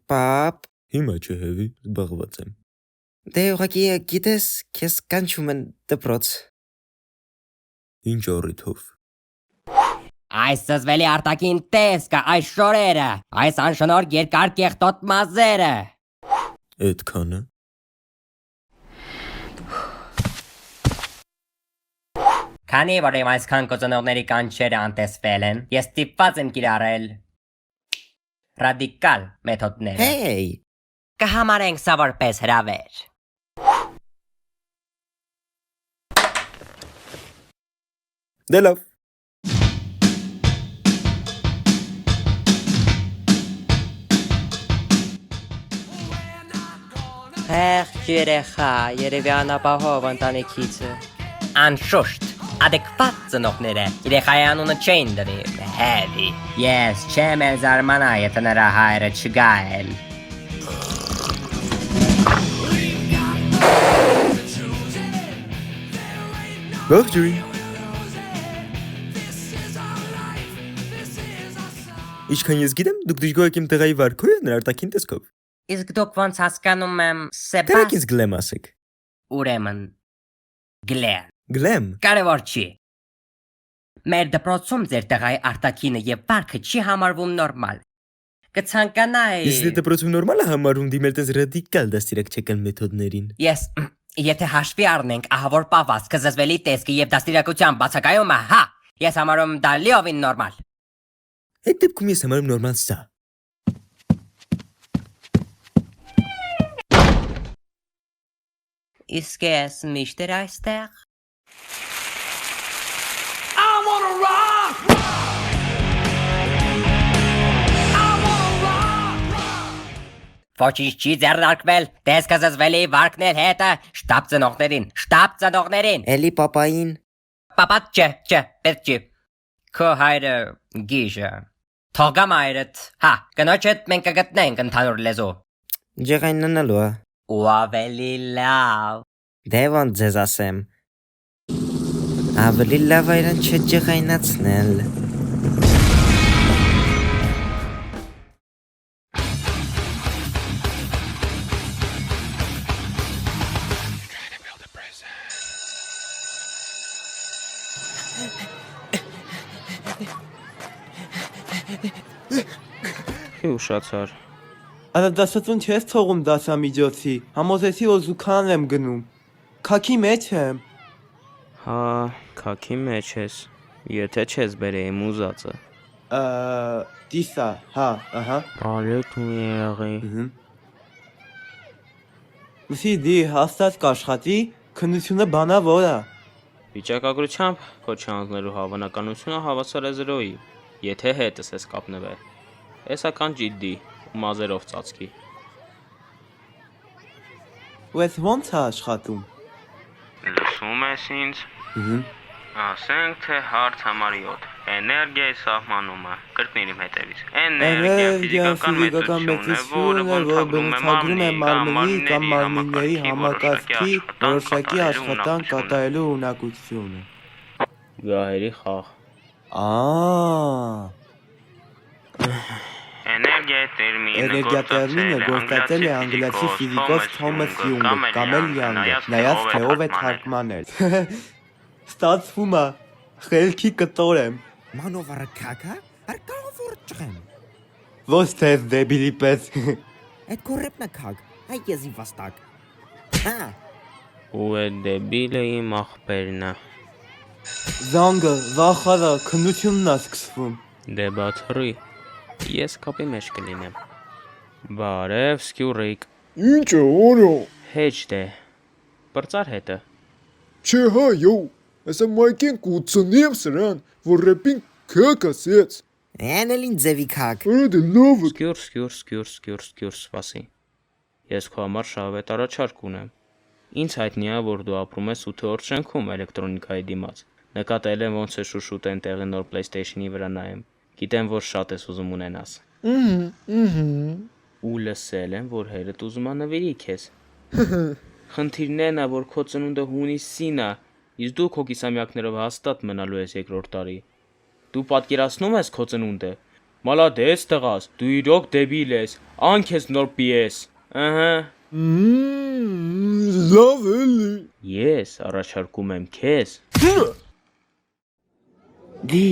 Պապ, Հիմա չհևի, զբաղված եմ։ դե ուղղակի գիտես, քեզ կանչում են դպրոց։ Ինչ առիթով։ Այս զզվելի արտաքին տեսքը, այս շորերը, այս անշնոր երկար կեղտոտ մազերը։ Այդքանը։ Քանի որ իմ այսքան կոծանողների կանչերը անտեսվել են, ես ստիպված եմ կիրառել ռադիկալ մեթոդները։ Հեյ, Կհամարենք սա որպես հրավեր։ Դե լավ։ Երեխա, երևի անապահով ընտանիքիցը։ Անշուշտ, adekvat ծնողները երեխայի անունը չէին դրի, հևի։ Ես չեմ էլ զարմանա, եթե նրա հայրը չգա էլ։ Ողջույն։ Ինչքան ես գիտեմ, դուք դժգոհ իմ տղայի վարքով եւ նրա արտաքին տեսքով։ Իսկ դուք ոնց հասկանում եմ Դերեք ինձ գլեմ ասեք։ Ուրեմն գլեմ։ Գլեմ։ Կարևոր չի։ Մեր դպրոցում ձեր տղայի արտաքինը եւ վարքը չի համարվում նորմալ։ Կցանկանայի։ Իսկ դպրոցում նորմալ է համարում դիմել տես ռադիկալ դաստիարակչական մեթոդներին։ Եթե հաշվի առնենք ահավոր պահվածքը, զզվելի տեսքը եւ դաստիարակության բացակայումը, հա, ես համարում դա լիովին նորմալ։ Այդ դեպքում ես համարում նորմալ սա։ Իսկ ես միշտ էր այստեղ։ Ոչինչ չի ձեռնարկվել, տեսքը զզվելի վարքն էլ հետը, շտապ ծնողներին։ էլի պապային։ Պապատ չէ, պետք չի։ Քո հայրը գիժը։ Թողա մայրդ, հա, կնոջդ մենք կգտնենք ընդհանուր լեզու։ Ջղայնանալու է։ Ու ավելի լավ։ Դե ոնց ձեզ ասեմ։ Ավելի լավ է իրան չջղայնացնել։ Ուշացար։ Դասածուն չես թողում դասամիջոցի, համոզեցի որ զուգան եմ գնում, քաքի մեջ եմ։ Հա, քաքի մեջ ես, եթե չես բերեի մուզածը։ Դիսա, հա, ահա։ Բալետ ու երաղի։ Մսի դի հաստատ կաշխատի, քննությունը բանավոր է։ Վիճակագրությամբ քո չանձնելու հավանականությունը հավասար է 0-ի, եթե հետս ես կապնվել։ Էսական ջիդդի ու մազերով ծածկի։ Ու ես ոնց է աշխատում։ Լսում ես ինձ։ Ասենք թե հարց համար 7. Էներգիայի սահմանումը, կրկնիր իմ հետևից։ Էներգիան ֆիզիկական մեծություն է, որը բնութագրում է մարմնի կամ մարմինների համակարգի որոշակի աշխատանք կատարելու ունակությունը։ Գահերի խաղ։ Էներգիա տերմինը գործածել է անգլիացի ֆիզիկոս Թոմաս Յունգը կամ էլ Յանգը, նայած թե ով է թարգմանել։ Ստացվում է, խելքի կտոր եմ։ Մանովարը քակա, արկավ որ ճղեմ։ Ոչ թե դեբիլի պես։ Այդ կորեպնա քակ, այ եզի վաստակ։ Հա, Ու է դեբիլը իմ աղբերն է։ Զանգը, վախարա, քննությունն է սկսվում։ Դե բացռի, ես կապի մեջ կլինեմ։ Բարև, սկյուրիկ։ Ինչ է, օրո։ Հեչ դե, պրծար հետը։ Չէ հա, յո, ասա մայքեն կուծնիեմ սրան, որ ռեպին քակ ասեց։ էնելին ձևի քակ։ Արա դե լավը։ Սկյուր, սպասի։ Ես քո համար շահավետ առաջարկ ունեմ։ Ինձ հայտնի է, որ դու ապրում ես 8-րդ շենքում էլեկտրոնիկայի դիմաց։ Նկատել եմ ոնց է շուշուտեն տեղի նոր PlayStation-ի վրա նայեմ։ Գիտեմ, որ շատ ես ուզում ունենաս։ Ու լսել եմ, որ հերդ ուզում է նվիրի քեզ։ Խնդիրն է նա, որ քո ծնունդը հունիսին է, իսկ դու քո կիսամյակներով հաստատ մնալու ես երկրորդ տարի։ Դու պատկերացնում ես քո ծնունդը։ Մալադես տղաս, դու իրոք դեբիլ ես, անքես նոր պիես։ Ահա։ Լավ էլի։ Ես առաջարկում եմ քեզ։ Դի,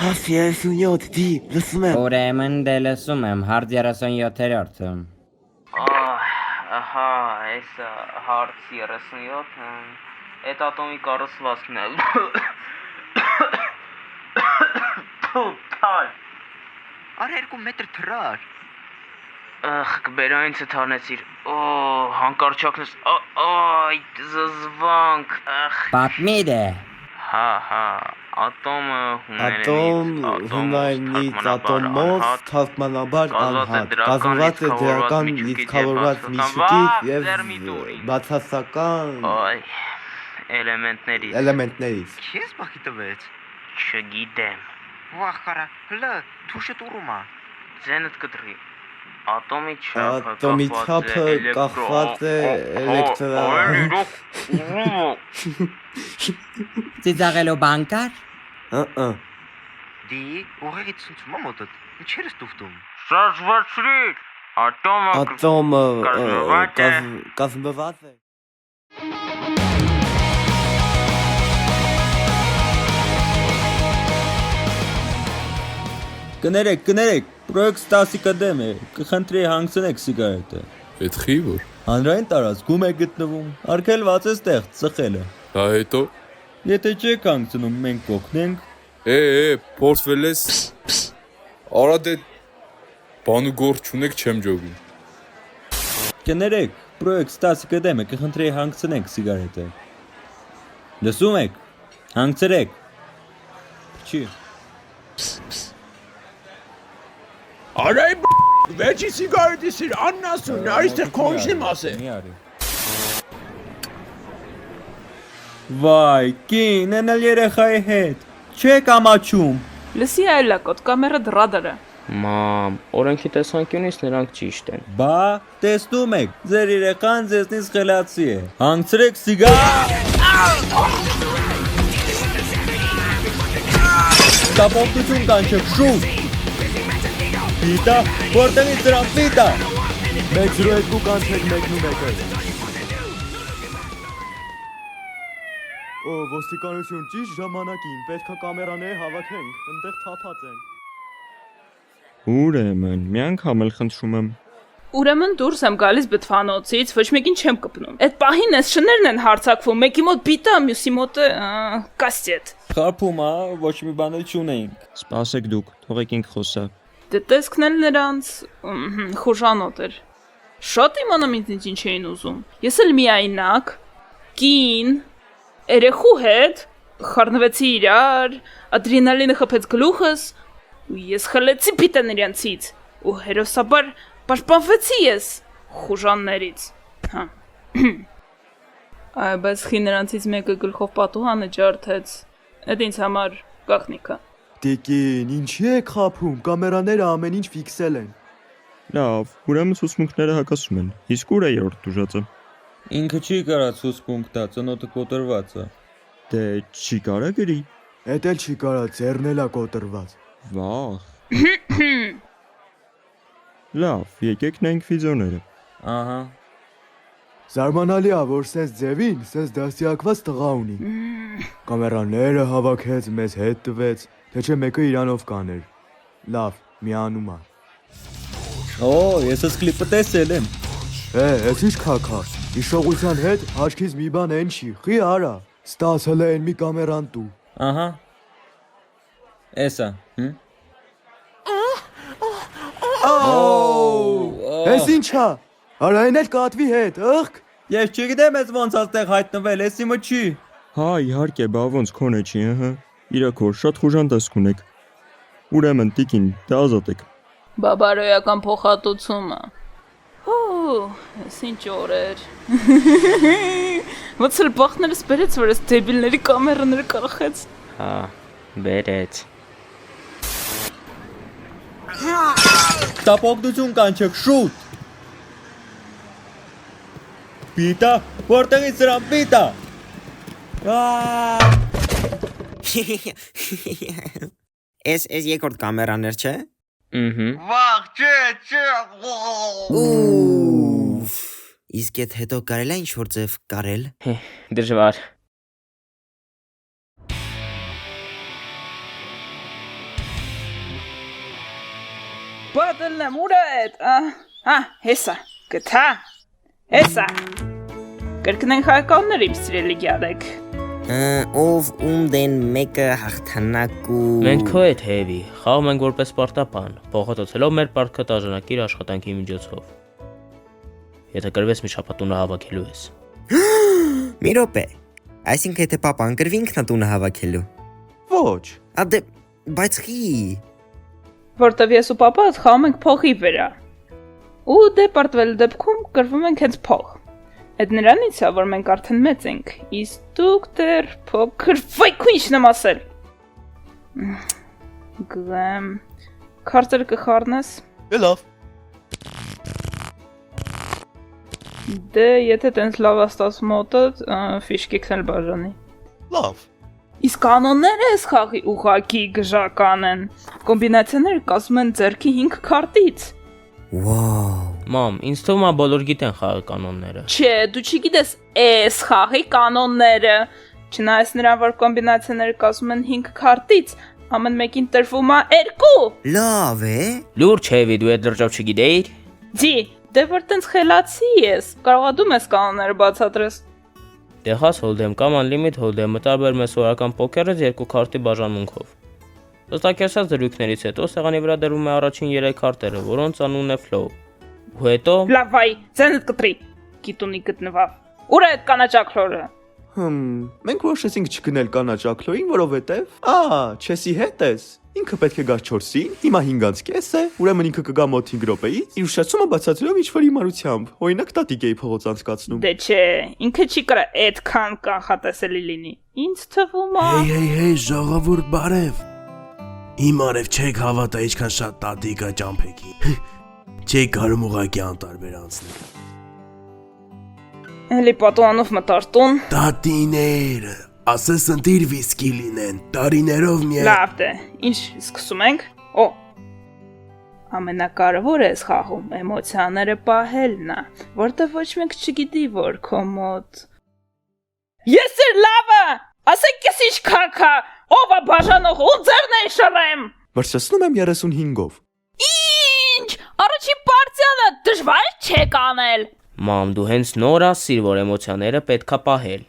հասի 37, դի, լսում եմ։ Ուրեմն դե լսում եմ, հարց 37-րդը։ Ահա, այս հարց 37-ը, այդ ատոմի կառուցվածքն է։ Թալ։ Արա 2 մետր թռար։ Կբերանից թանեցիր։ Հանկարճակնես։ Այ զզվանք։ Պատմիր է։ Հա, ատոմը հունարենից ատոմով թարգմանաբար անհատ, կազմված է դրական լիցքավորված միջուկից և բացասական էլեմենտներից։ Քեզ բախի տվեց։ Չգիտեմ, Վախ կարա, հլը, թուշը տուրումա։ ձենդ կտրի, ատոմի Ատոմի չափը կախված է Ծիծաղելով բան կար։ Դի, ուղեղի ցնցումա մոտդ, ինչեր ես տուվտում։ Շարժվացրիր, ատոմը կազմված է։ Կներեք, պրոյեկտ 10-ի կդեմ է, կխնդրի հանգցնեք սիգարետը։ Էդ խի որ։ Հանրային տարածքում է գտնվում, արգելված է ստեղ ծխելը։ Դա հետո։ Եթե չեք հանգցնում, մենք կօգնենք։ Փորձվել ես։ Արա դե բան ու գործ չունեք չեմ ջոգում։ Կներեք, պրոյեկտ 10-ի կդեմ է, կխնդրի հանգցնեք սիգարետը։ Լսում եք։ Հանգցրեք։ Չի։ Արա վերջի սիգարետի սիր աննասուն, այստեղ կոնշի մաս է։ Վայ, կին, էնել երեխայի հետ։ Չեք ամաչում։ Լսի այլա կոտ կամերա դրադարը։ Մամ, օրենքի տեսանկյունից նրանք ճիշտ են։ Բա, տեսնում եք, ձեր երեխան ձեզնից խելացի է։ Հանգցրեք սիգար։ Տապոկություն կանչեք, շուտ։ Պիտա, որտեղից դրան պիտա։ 102 կանչեք 1-1-ը։ Ոստիկանություն ճիշտ ժամանակին, պետք է կամերաներ հավաքենք, ընդեղ թափած են։ Ուրեմն, մի անգամ էլ խնդրում եմ։ Ուրեմն դուրս եմ գալիս բթվանոցից, ոչ մեկին չեմ կպնում։ Այդ պահին էս շներն են հարցակվում, մեկի մոտ պիտա, մյուսի մոտը կաստետ։ Խարփում, ոչ մի բան էլ չունեինք։ Սպասեք դուք, թողեք ինք խոսա։ Դե տեսքն էլ նրանց խուժանոտ էր։ Շատ իմանամ ինձ ինչ էին ուզում։ Ես էլ միայնակ, կին, երեխու հետ, խառնվեցի իրար, ադրենալինը խփեց գլուխս, ու ես խլեցի պիտան իրենցից, ու հերոսաբար պաշտպանվեցի ես խուժաններից։ Հա։ Այ բայց խի նրանցից մեկը գլխով պատուհանը ջարդեց։ Այդ ինձ համար գաղտնիք է։ Տիկին, ինչի եք խափում, կամերաները ամեն ինչ ֆիքսել են։ Լավ, ուրեմն ցուցմունքները հակասում են։ Իսկ ուր է երրորդ դուժածը։ Ինքը չի կարա ցուցմունք տա, ծնոտը կոտրված է։ Դե չի կարա գրի։ Էդ էլ չի կարա, ձեռն էլա կոտրված։ Վաղ։ Լավ, եկեք նայենք վիդեոները։ Ահա։ Զարմանալի է, որ սենց ձևին, սենց դասյակված տղա ունի։ Կամերաները հավաքեց, մեզ հետ տվեց, թե չէ մեկը իրանով կաներ։ Լավ, միանում է։ Ես այս կլիպը տեսել եմ։ Ես ինչ քաքա, իշողության հետ աչքից մի բան են չի, խի արա, ստաս հլը են մի կամերան տու։ Ահա։ Էսա, Ես ինչա, արա են էլ կատվի հետ, ըղք։ Ես չգիտեմ ես ոնց աստեղ հայտնվել, ես իմը չի։ Հա, իհարկե, բա ոնց քոնը չի, ըհը։ Իրաքոր, շատ խուժան տեսք ունեք։ Ուրեմն տիկին, դե ազատ եք։ Բաբարոյական փոխհատուցումը։ Ես ինչ օրեր։ Ոնց էլ բախներս բերեց, որ ես դեբիլների կամերաները կախեց։ Հա, բերեց։ Տապոկություն կանչեք, շուտ։ Պիտա, որտեղից դրան պիտա։ Էս երկրորդ կամերաներ չէ։ Վաղ, չէ։ Ուֆ։ Իսկ այդ հետո կարել է ինչ-որ ձև կարել։ Դժվար։ Բադլնեմ, ուր է այդ։ Հեսա, գտա։ Հեսա։ Կրկնենք հայականներ իմ սիրելի գյադեք։ Ով ում դեն մեկը հաղթանակ ու Մենք քո հետ հեվի, խաղում ենք որպես պարտապան, փոխհատուցելով մեր պարտքը տաժանակիր աշխատանքի միջոցով։ Եթե կրվես մի շաբաթունը հավաքելու ես։ Մի րոպե։ Այսինքն եթե պապան կրվի ինքնատունը հավաքելու։ Ոչ։ Ադե, բայց խի։ Որտեվ ես ու պապաս խաղում ենք փողի վրա։ Ու դե պարտվելու դեպքում կրվում ենք հենց փող։ Այդ նրանից է, որ մենք արդեն մեծ ենք, իսկ դուք դեռ փոքր վայքու ինչն եմ ասել։ Գլեմ, քարտերը կխառնես։ Լավ։ Դե, եթե տենց լավ աստաս մոտդ, ֆիշկիքն էլ բաժանի։ Լավ։ Իսկ կանոնները այս խաղի ուղղակի գժական են։ Կոմբինացիաները կազմում են ձեռքի 5 քարտից։ Վաու։ Մամ, ինձ թվում է բոլոր գիտեն խաղի կանոնները։ Չէ, դու չգիտես այս խաղի կանոնները։ Չնայած նրան, որ կոմբինացիաները կազմում են 5 քարտից, ամեն մեկին տրվում է 2։ Լավ է։ Լուրջ հեվի, դու այդ լրջով չգիտեիր։ Դի, դե որ տենց խելացի ես, կարողա դու մեզ կանոնները բացատրես։ Տեղաս հոլդեմ կամ unlimit հոլդեմը տարբերում է սովորական պոկերից 2 քարտի բաժանմունքով։ Ըստակերսած դրույքներից հետո սեղանի վրա դրվում է առաջին 3 քարտերը, որոնց անունն է flow։ Ու հետո Լավ, վայ, ձենդ կտրի։ Գիտունի գտնվավ։ Ուր է այդ կանաչակլորը։ Մենք որոշեցինք չգնել կանաչակլորին, որովհետև Չեսի հետ ես։ Ինքը պետք է գա 4-ին, հիմա 5:30 է, ուրեմն ինքը կգա մոտ 5 րոպեից, իր ուշացումը բացատրելով ինչ-որ հիմարությամբ։ Օրինակ տատիկ էի փողոց անցկացնում։ Դե չէ, ինքը չի կրա այդքան կանխատեսելի լինի։ Ինձ թվում է։ Հեյ, ժողովուրդ բարև։ Իմ արև չեք հավատա ինչքան շատ տատիկա ճամփեքի։ Չեք կարում ուղակի անտարբեր անցնել։ Էլի պատուանով մտարտուն։ Տատիները, ասես ընտիր վիսկի լինեն, տարիներով մի Լավ դե, ինչ սկսում ենք։ Օ։ Ամենակարևորը այս խաղում էմոցիաները պահելն է, որտեղ ոչ մեկ չգիտի, որ քո մոտ։ Ես էր լավը։ Ասեք ես ինչ քաքա, ով է բաժանող ու ձեռն է շռեմ։ Բարձրացնում եմ 35-ով։ Ինչ, առաջին պարտիանը դժվար չէ կանել։ Մամ, դու հենց նոր ասիր, որ էմոցիաները պետքա պահել։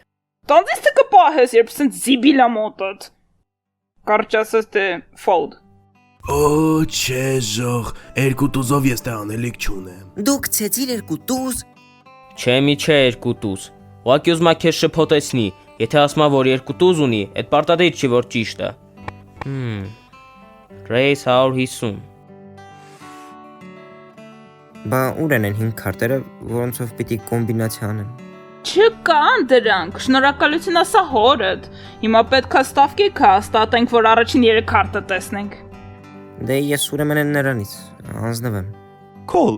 Տանձից թե կպահես, երբ սենց զիբիլա մոտդ։ Կարճ ասես թե fold։ Օ, չէ, ժող, 2 տուզով ես թե անելիք չունեմ։ Դուք ցեցիր 2 տուզ։ Չէ, մի չէ 2 տուզ։ Ուղղակի ուզում ա քեզ շփոթեցնի, եթե ասում ա, որ 2 տուզ ունի, այդ պարտադիր չի, որ ճիշտ է։ Race 150։ Բա ուր են 5 քարտերը, որոնցով պիտի կոմբինացիա անեմ։ Չկան դրանք, շնորհակալություն ասա հորդ։ Հիմա պետքա ստավկեք հաստատենք, որ առաջին 3 քարտը տեսնենք։ Դե ես ուրեմն են նրանից, անձնվեմ։ Քոլ։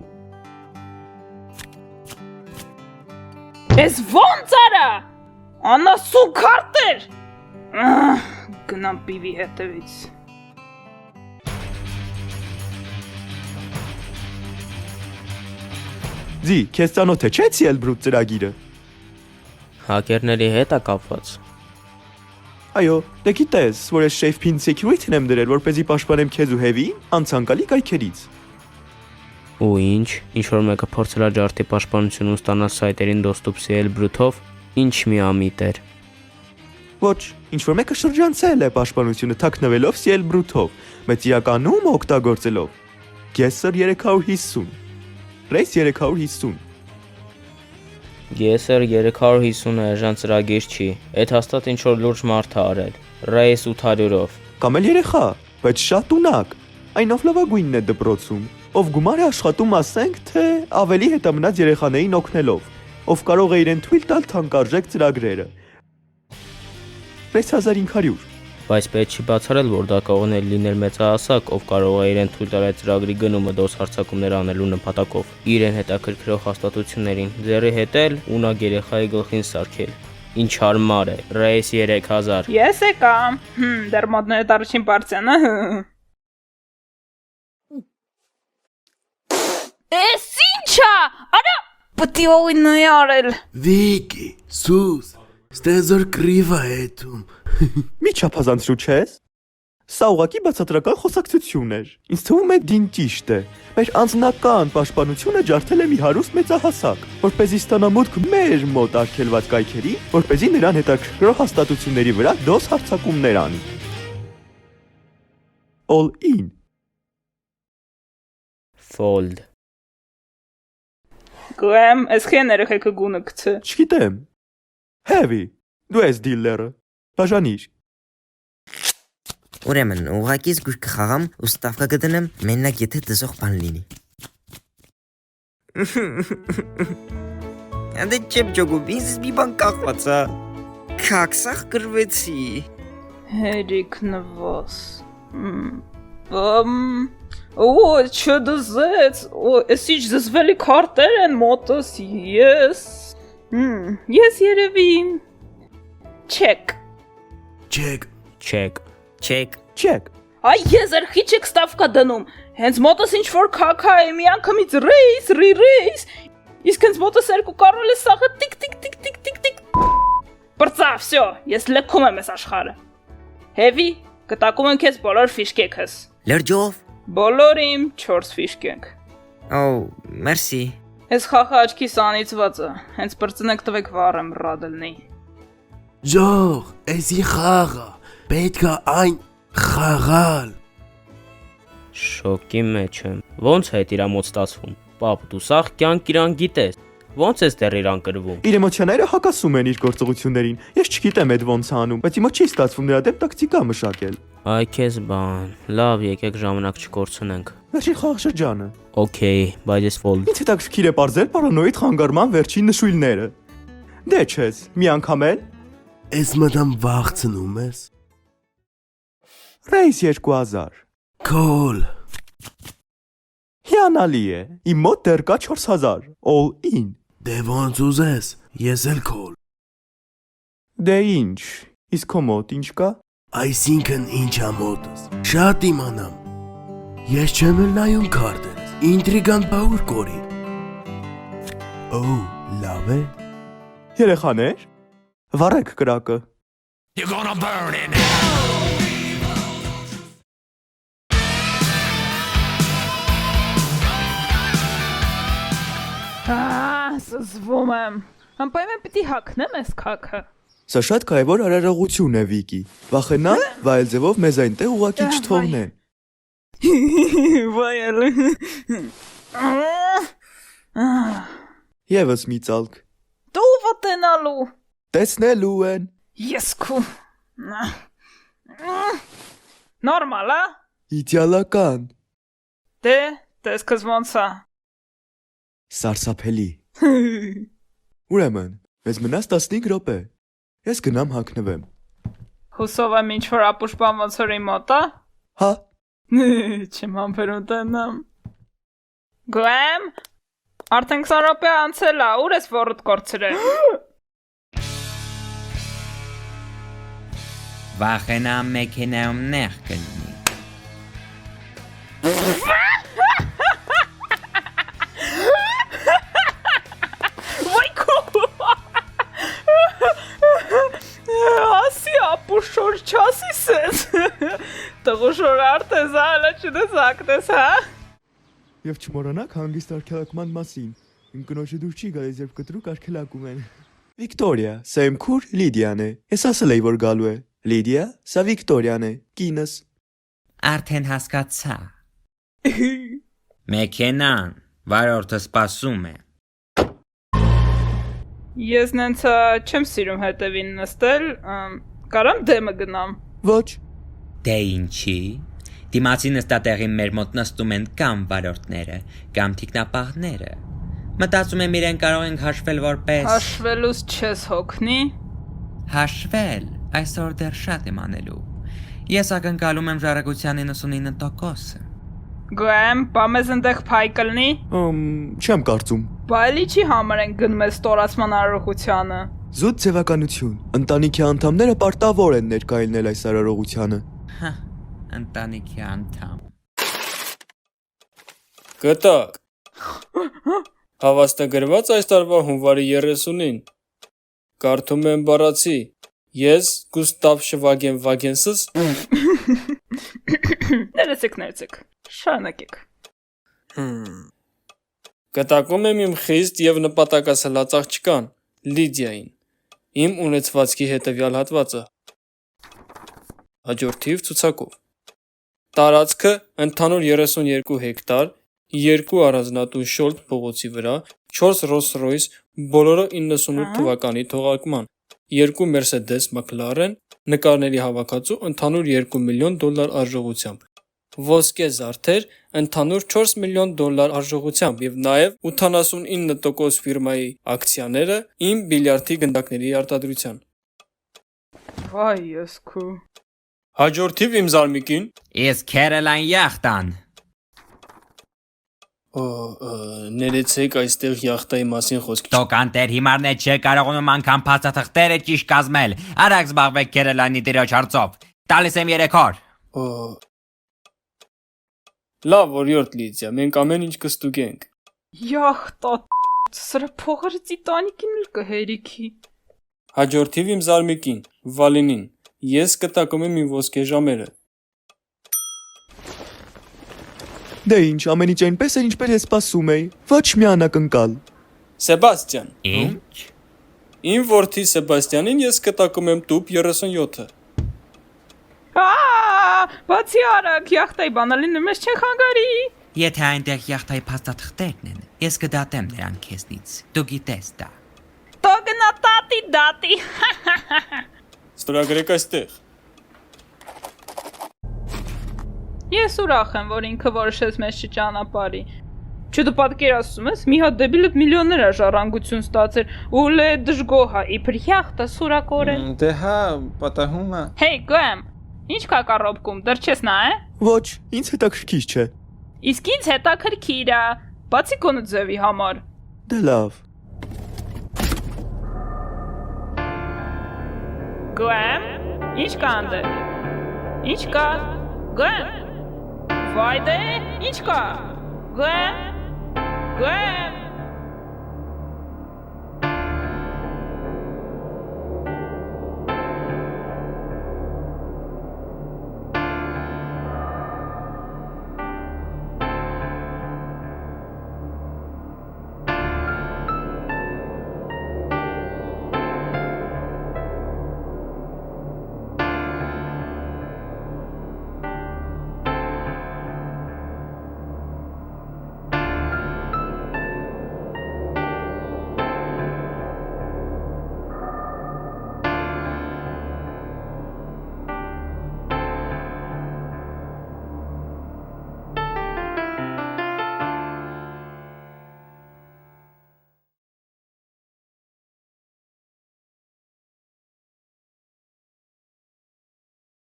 Ես ոնց արա։ Անասուն քարտեր։ Գնամ պիվի հետևից։ Ձի, քեզ ծանոթ է, չէ՞ Cielbrut ծրագիրը։ Հակերների հետ է կապված։ Այո, դե գիտես, որ ես Shape Pin Security-ն եմ դրել, որպեսզի պաշտպանեմ քեզ ու Heavy-ին անցանկալի կայքերից։ Ու ինչ որ մեկը փորձել է ջարդի պաշտպանություն ու ստանալ սայթերին դոստուպ Cielbrut-ով, ինչ մի ամիտ էր։ Ոչ, ինչ որ մեկը շրջանցել է պաշտպանությունը թաքնվելով Cielbrut-ով, բայց իրականում օգտագործելով Gesser 350, Race 350։ Gesser 350-ը էժան ծրագիր չի, այդ հաստատ ինչ որ լուրջ մարդ է արել, Race 800-ով։ Կամ էլ երեխա, բայց շատ ունակ, այնով լավագույնն է դպրոցում, ով գումար է աշխատում ասենք, թե ավելի հետամնաց երեխաներին օգնելով, ով կարող է իրեն թույլ տալ թանկարժեք ծրագրերը։ Race 1500։ Բայց պետք չի բացառել, որ դա կարող է լինել մեծահասակ, ով կարող է իրեն թույլ տալ այդ ծրագրի գնումը դոս հարձակումներ անելու նպատակով, իրեն հետաքրքրող հաստատություններին, ձեռի հետել ու նա երեխայի գլխին սարքել։ Ինչ հարմար է, Race 3000։ Ես եկամ։ Դեռ մոտ նույն առաջին պարտիան է։ Էս ինչա։ Արա պտի օյնը արել։ Վիկի, սուս, ստեզոր կրիվա էտում։ Մի չափազանցրու չես։ Սա ուղղակի բացատրական խոսակցություն էր։ Ինձ թվում է դին ճիշտ է։ Մեր անձնական պաշտպանությունը ջարդել է մի հարուստ մեծահասակ, որպեսզի ստանա մուտք մեր մոտ արգելված կայքերի, որպեսզի նրան հետաքրքրող հաստատությունների վրա դոս հարձակումներ անի։ All in։ Fold. Գոյեմ, ես քեն երեխեքը գունը գցը։ Չգիտեմ։ Heavy։ Դու ես դիլլերը։ Բաժանիր։ Ուրեմն, ուղղակի զգույշ կխաղամ ու ստավկա կդնեմ մենակ եթե դզող բան լինի։ Անդե չեմ ջոգում, ինձ մի բան կախված է։ Քաքսախ գրվեցի։ Հերիք նվոս։ Օ, չդզեց։ Օ, ես ինչ զզվելի քարտեր են մոտս։ Ես։ Ես երևին։ Չեք։ Չեք։ Check. Չեք։ Check։ Այ ես երխի չեք ստավկա դնում։ Հենց մոտս ինչ որ քաքա է մի անգամից ռեյս, ռեյս։ Իսկ հենց մոտս երկու կարոլ է սաղը տիկ տիկ տիկ տիկ տիկ տիկ։ Բրծա, всё, ես լքում եմ այս աշխարհը։ Heavy, կտակում եմ քեզ բոլոր ֆիշկեքս։ Լրջով։ Բոլոր իմ 4 ֆիշկենք։ Օ, մերսի։ Այս խախը աչքիս անիծված է։ Հենց բրծնեք տվեք վառեմ ռադելնի։ Ջող, էսի խաղա, պետքա այն խաղալ։ Շոկի մեջ եմ։ Ոնց է իր մոտ ստացվում։ Պապ, դու սաղ կյանք իրան գիտես։ Ոնց ես դեռ իրան կրվում։ Իր էմոցիաները հակասում են իր գործողություններին։ Ես չգիտեմ այդ ոնց է անում, բայց իմը չի ստացվում նրա դեմ տակտիկա մշակել։ Այ քեզ բան։ Լավ, եկեք ժամանակ չկորցնենք։ Վերջին խաղաշրջանը։ Okay, բայց ես fold։ Ինձ հետաքրքիր է բարձել պարանոիդ խանգարման վերջին նշույլները։ Դե չես, մի անգամ էլ։ Էս մտամ վաղցնում ես։ Ռեյս 2000։ Կոլ։ Հիանալի է։ Իմ մոտ դեռ կա 4000։ All in։ Դե ոնց ուզես, ես էլ կոլ։ Դե ինչ։ Իսկ քո մոտ ինչ կա։ Այսինքն ինչ ամոտս։ Շատ իմանամ։ Ես չեմ էլ նայում քարտերս։ Ինտրիգանտ բաուր կորի։ Օ, լավ է։ Երեխաներ, վառեք կրակը։ You're gonna burn it now. Զզվում եմ։ Անպայման պիտի հագնեմ այս քաքը։ Սա շատ կարևոր արարողություն է Վիկի։ Վախենա, վայել ձևով մեզ այնտեղ ուղակի չթողնեն։ Վայել։ Եվս մի ծալկ։ Դու վտենալու։ Տեսնելու են։ Ես քու։ Նորմալ, հա։ Իդեալական։ Դե, տեսքս ոնց է։ Սարսափելի։ Ուրեմն, մեզ մնաց 15 րոպե։ Ես գնամ հագնվեմ։ Հուսով եմ ինչ որ ապուշպան ոնց որ իմ մոտ է։ Հա։ Չեմ համբերում տենամ։ Գոյեմ։ Արդեն 20 րոպե անցել է, ուր ես ոռդ կորցրել։ Վախենամ մեքենայում նեղ կլինի։ Վայ քո։ Ասի ապուշոր չասիս ես։ Տղուշոր արտես հալա չդես ակտես, հա։ Եվ չմոռանաք հանգիստ արգելակման մասին։ Իմ կնոջը դուր չի գալիս, երբ կտրուկ արգելակում են։ Վիկտորիա, սա իմ քուր Լիդիան է։ Ես ասել էի, որ գալու է։ Լիդիա, սա Վիկտորիան է, կինս։ Արդեն հասկացա։ Մեքենան, վարորդը սպասում է։ Ես նենց չեմ սիրում հետևին նստել, կարամ դեմը գնամ։ Ոչ։ Դե ինչի։ Դիմացի նստատեղին մեր մոտ նստում են կամ վարորդները, կամ թիկնապահները։ Մտածում եմ իրեն կարող ենք հաշվել որպես։ Հաշվելուց չես հոգնի։ Հաշվել, այսօր դեռ շատ եմ անելու։ Ես ակնկալում եմ ժառանգության 99%-ը։ Գոյեմ, պամեզ ընդեղ փայ կլնի։ Չեմ կարծում։ Բայլի չի համար են գնում ես ստորացման արարողությանը։ Զուտ ձևականություն։ Ընտանիքի անդամները պարտավոր են ներկայացնել այս արարողությանը։ Հա, ընտանիքի անդամ։ Կտակ, Հավաստագրված այս տարվա հունվարի 30-ին։ Կարդում եմ բառացի։ Ես Գուստավ Շվագեն Վագենսս Ներեցեք։ Շարունակեք։ կտակում եմ իմ խիստ եւ նպատակասլաց աղջկան Լիդիային։ Իմ ունեցվածքի հետևյալ հատվածը։ Հաջորդիվ ցուցակով։ Տարածքը ընդհանուր 32 հեկտար, 2 առանձնատուն շոլտ փողոցի վրա, 4 Rolls-Royce, բոլորը 98 թվականի թողարկման, 2 Mercedes McLaren, նկարների հավաքածու ընդհանուր $2 միլիոն արժողությամբ, ոսկե զարդեր ընդհանուր $4 միլիոն արժողությամբ եւ նաեւ 89% ֆիրմայի ակցիաները իմ բիլիարդի գնդակների արտադրության։ Վայ, ես քու։ Հաջորդիվ իմ զարմիկին։ Ես Քերելան Յախտան։ Ներեցեք այստեղ յախտայի մասին խոսք։ Դուք անտեր հիմարն չեք կարողանում անգամ փաստաթղթերը ճիշտ կազմել։ Արագ զբաղվեք Քերելանի տիրոջ հարցով։ Տալիս եմ 3 օր։ Լավ, օրիորդ Լիդիա, մենք ամեն ինչ կստուգենք։ Յախտա սրա փողերը տիտանիկին էլ կհերիքի։ Հաջորդիվ իմ զարմիկին, Վալինին։ Ես կտակում եմ իմ ոսկե ժամերը։ Դե ինչ, ամեն ինչ այնպես էր, ինչպես ես սպասում էի։ Ոչ մի անակնկալ։ Սեբաստիան։ Ինչ։ Իմ որդի Սեբաստիանին ես կտակում եմ տուփ 37-ը։ Բացի արագ, յախտայի բանալին մեզ չեն խանգարի։ Եթե այնտեղ յախտայի փաստաթղթերն են, ես կդատեմ նրան քեզնից։ Դու գիտես դա։ Տոգնա տատի։ Ստորագրեք այստեղ։ Ես ուրախ եմ, որ ինքը որոշեց մեզ չճանապարհի։ Չէ դու պատկերացնում ես, մի հատ դեբիլը միլիոններ ժառանգություն ստացել, ու լե դժգոհ է, իբր յախտը սուրակորեն։ Դե հա, պատահում է։ Հեյ, Գոեմ, ինչ կա կարոպկում, դեռ չես նա, Ոչ, ինձ հետաքրքիր չէ։ Իսկ ինձ հետաքրքիր է, բացի քոնը ձևի համար։ Դե լավ։ Գոեմ, ինչ կա անդե։ Ինչ կա։ Գոեմ։ Վայ դե, ինչ կա։ Գոեմ։